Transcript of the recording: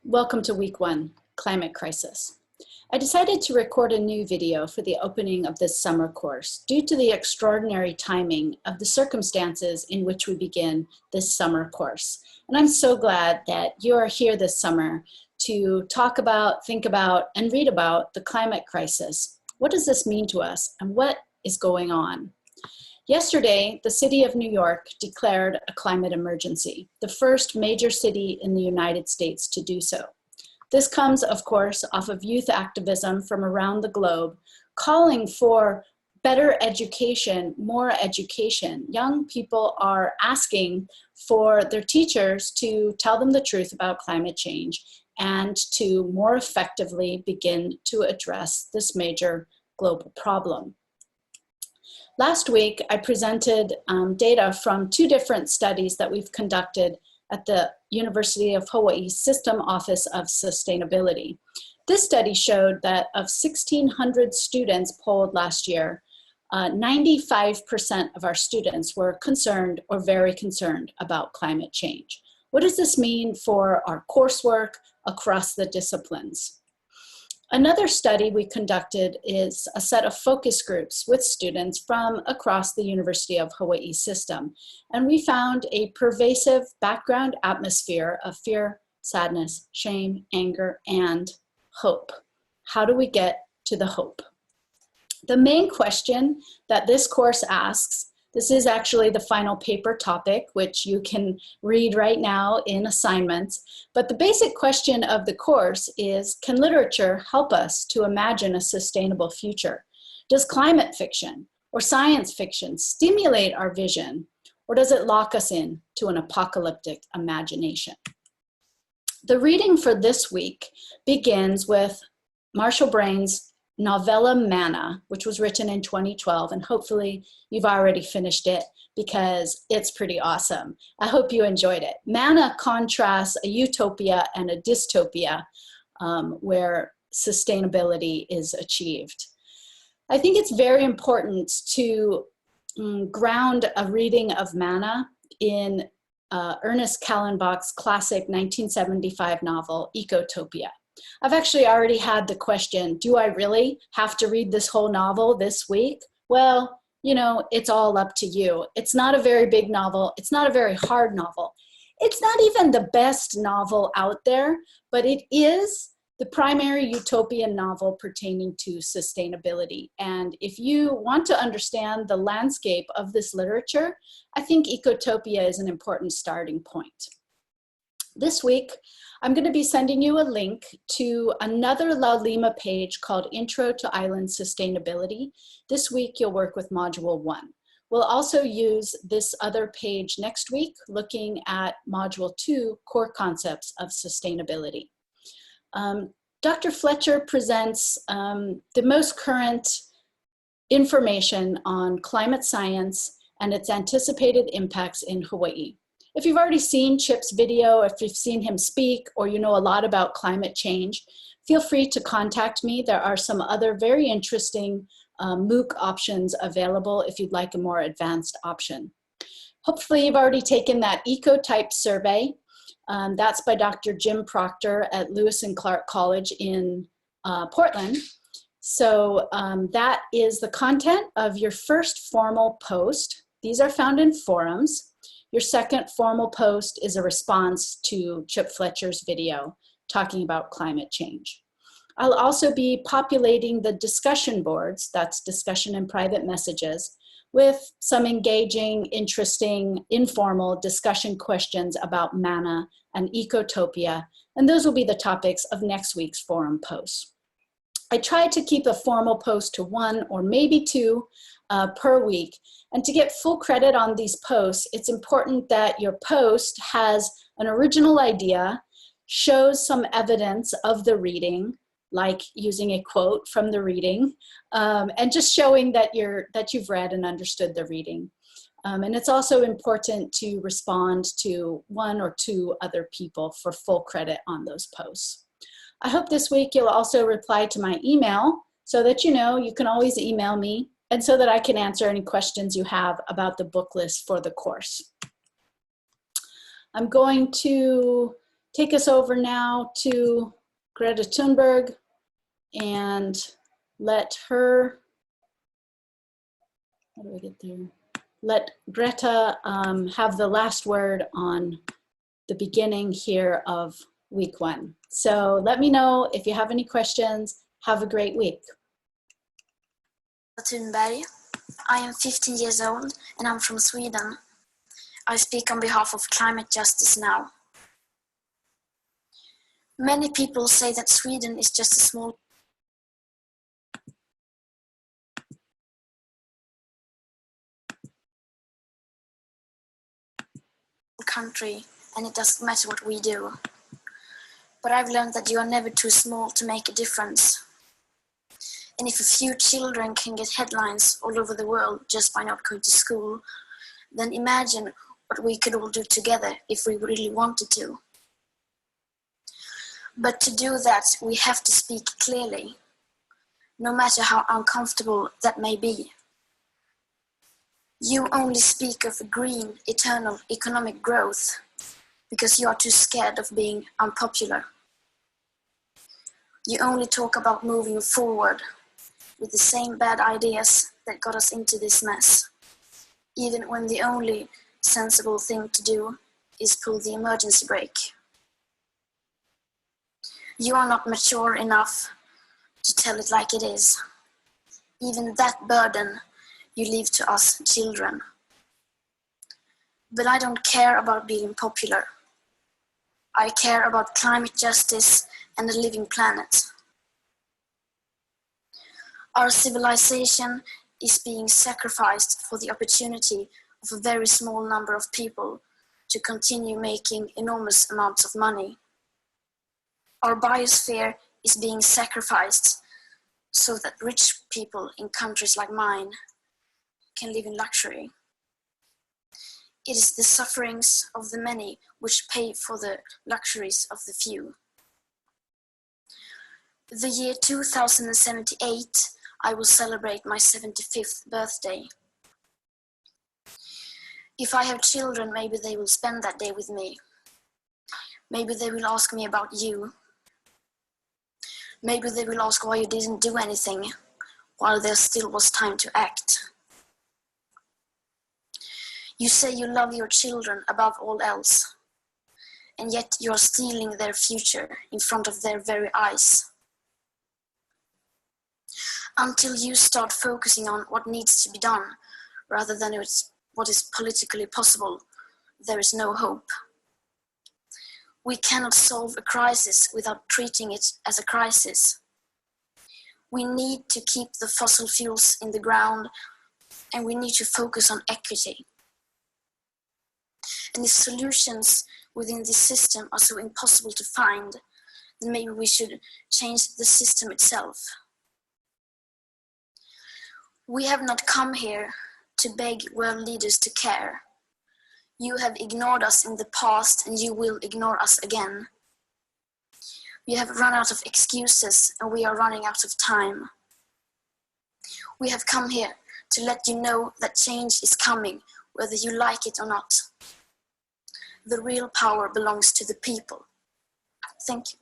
Welcome to week 1, Climate Crisis. I decided to record a new video for the opening of this summer course due to the extraordinary timing of the circumstances in which we begin this summer course. And I'm so glad that you are here this summer to talk about, think about, and read about the climate crisis. What does this mean to us and what is going on? Yesterday, the city of New York declared a climate emergency, the first major city in the United States to do so. This comes, of course, off of youth activism from around the globe, calling for better education, more education. Young people are asking for their teachers to tell them the truth about climate change and to more effectively begin to address this major global problem. Last week, I presented data from 2 different studies that we've conducted at the University of Hawaii System Office of Sustainability. This study showed that of 1,600 students polled last year, 95% of our students were concerned or very concerned about climate change. What does this mean for our coursework across the disciplines? Another study we conducted is a set of focus groups with students from across the University of Hawaii system. And we found a pervasive background atmosphere of fear, sadness, shame, anger, and hope. How do we get to the hope? The main question that this course asks, this is actually the final paper topic, which you can read right now in assignments. But the basic question of the course is, can literature help us to imagine a sustainable future? Does climate fiction or science fiction stimulate our vision, or does it lock us in to an apocalyptic imagination? The reading for this week begins with Marshall Brain's novella Manna, which was written in 2012, and hopefully you've already finished it because it's pretty awesome. I hope you enjoyed it. Manna contrasts a utopia and a dystopia where sustainability is achieved. I think it's very important to ground a reading of Manna in Ernest Callenbach's classic 1975 novel, Ecotopia. I've actually already had the question, do I really have to read this whole novel this week? Well, you know, it's all up to you. It's not a very big novel. It's not a very hard novel. It's not even the best novel out there, but it is the primary utopian novel pertaining to sustainability. And if you want to understand the landscape of this literature, I think Ecotopia is an important starting point. This week, I'm going to be sending you a link to another Laulima page called Intro to Island Sustainability. This week, you'll work with Module 1. We'll also use this other page next week, looking at Module 2, Core Concepts of Sustainability. Dr. Fletcher presents the most current information on climate science and its anticipated impacts in Hawaii. If you've already seen Chip's video, if you've seen him speak, or you know a lot about climate change, feel free to contact me. There are some other very interesting MOOC options available if you'd like a more advanced option. Hopefully you've already taken that eco-type survey. That's by Dr. Jim Proctor at Lewis and Clark College in Portland. So that is the content of your first formal post. These are found in forums. Your second formal post is a response to Chip Fletcher's video talking about climate change. I'll also be populating the discussion boards, that's discussion and private messages, with some engaging, interesting, informal discussion questions about Manna and Ecotopia, and those will be the topics of next week's forum posts. I try to keep a formal post to 1 or maybe 2 per week. And to get full credit on these posts, it's important that your post has an original idea, shows some evidence of the reading, like using a quote from the reading, and just showing that you've read and understood the reading. And it's also important to respond to 1 or 2 other people for full credit on those posts. I hope this week you'll also reply to my email so that you know you can always email me, and so that I can answer any questions you have about the book list for the course. I'm going to take us over now to Greta Thunberg and let her, how do I get there? Let Greta have the last word on the beginning here of week 1. So let me know if you have any questions. Have a great week. Thunberg. I am 15 years old and I'm from Sweden. I speak on behalf of Climate Justice Now. Many people say that Sweden is just a small country and it doesn't matter what we do. But I've learned that you are never too small to make a difference. And if a few children can get headlines all over the world just by not going to school, then imagine what we could all do together if we really wanted to. But to do that, we have to speak clearly, no matter how uncomfortable that may be. You only speak of green, eternal economic growth because you are too scared of being unpopular. You only talk about moving forward with the same bad ideas that got us into this mess, even when the only sensible thing to do is pull the emergency brake. You are not mature enough to tell it like it is. Even that burden you leave to us children. But I don't care about being popular. I care about climate justice and a living planet. Our civilization is being sacrificed for the opportunity of a very small number of people to continue making enormous amounts of money. Our biosphere is being sacrificed so that rich people in countries like mine can live in luxury. It is the sufferings of the many which pay for the luxuries of the few. The year 2078, I will celebrate my 75th birthday. If I have children, maybe they will spend that day with me. Maybe they will ask me about you. Maybe they will ask why you didn't do anything while there still was time to act. You say you love your children above all else, and yet you are stealing their future in front of their very eyes. Until you start focusing on what needs to be done rather than what is politically possible, there is no hope. We cannot solve a crisis without treating it as a crisis. We need to keep the fossil fuels in the ground, and we need to focus on equity. And if solutions within this system are so impossible to find, then maybe we should change the system itself. We have not come here to beg world leaders to care. You have ignored us in the past and you will ignore us again. You have run out of excuses and we are running out of time. We have come here to let you know that change is coming, whether you like it or not. The real power belongs to the people. Thank you.